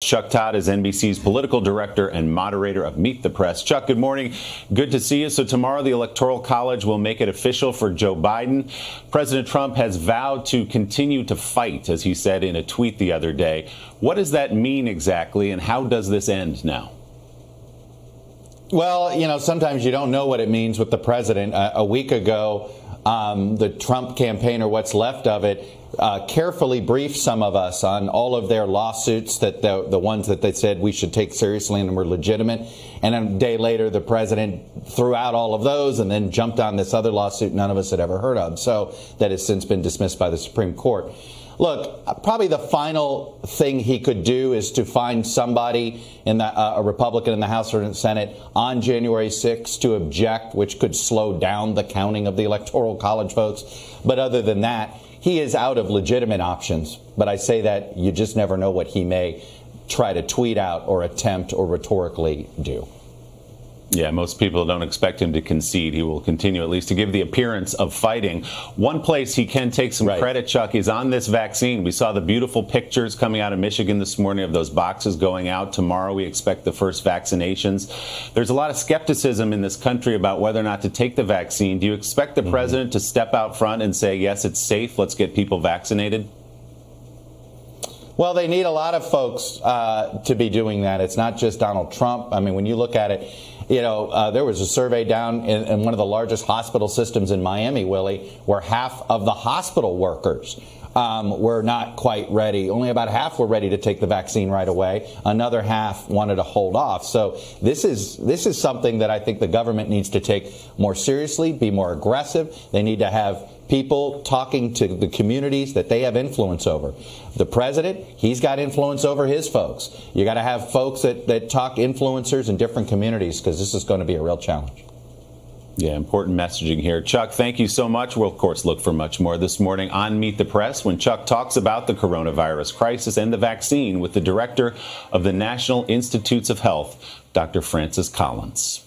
Chuck Todd is NBC's political director and moderator of Meet the Press. Chuck, good morning. Good to see you. So tomorrow, the Electoral College will make it official for Joe Biden. President Trump has vowed to continue to fight, as he said in a tweet the other day. What does that mean exactly, and how does this end now? Well, you know, sometimes you don't know what it means with the president. A week ago, the Trump campaign, or what's left of it, carefully briefed some of us on all of their lawsuits, that the ones that they said we should take seriously and were legitimate. And a day later, the president threw out all of those and then jumped on this other lawsuit none of us had ever heard of. So that has since been dismissed by the Supreme Court. Look, probably the final thing he could do is to find somebody in a Republican in the House or in the Senate on January 6th to object, which could slow down the counting of the Electoral College votes. But other than that, he is out of legitimate options. But I say that you just never know what he may try to tweet out or attempt or rhetorically do. Yeah, most people don't expect him to concede. He will continue at least to give the appearance of fighting. One place he can take some credit, Chuck, is on this vaccine. We saw the beautiful pictures coming out of Michigan this morning of those boxes going out. Tomorrow we expect the first vaccinations. There's a lot of skepticism in this country about whether or not to take the vaccine. Do you expect the president to step out front and say, yes, it's safe, let's get people vaccinated? Well, they need a lot of folks to be doing that. It's not just Donald Trump. I mean, when you look at it, you know, there was a survey down in one of the largest hospital systems in Miami, Willie, where half of the hospital workers were not quite ready. Only about half were ready to take the vaccine right away. Another half wanted to hold off. So this is something that I think the government needs to take more seriously, be more aggressive. They need to have people talking to the communities that they have influence over. The president, he's got influence over his folks. You got to have folks that talk influencers in different communities, because this is going to be a real challenge. Yeah, important messaging here. Chuck, thank you so much. We'll, of course, look for much more this morning on Meet the Press when Chuck talks about the coronavirus crisis and the vaccine with the director of the National Institutes of Health, Dr. Francis Collins.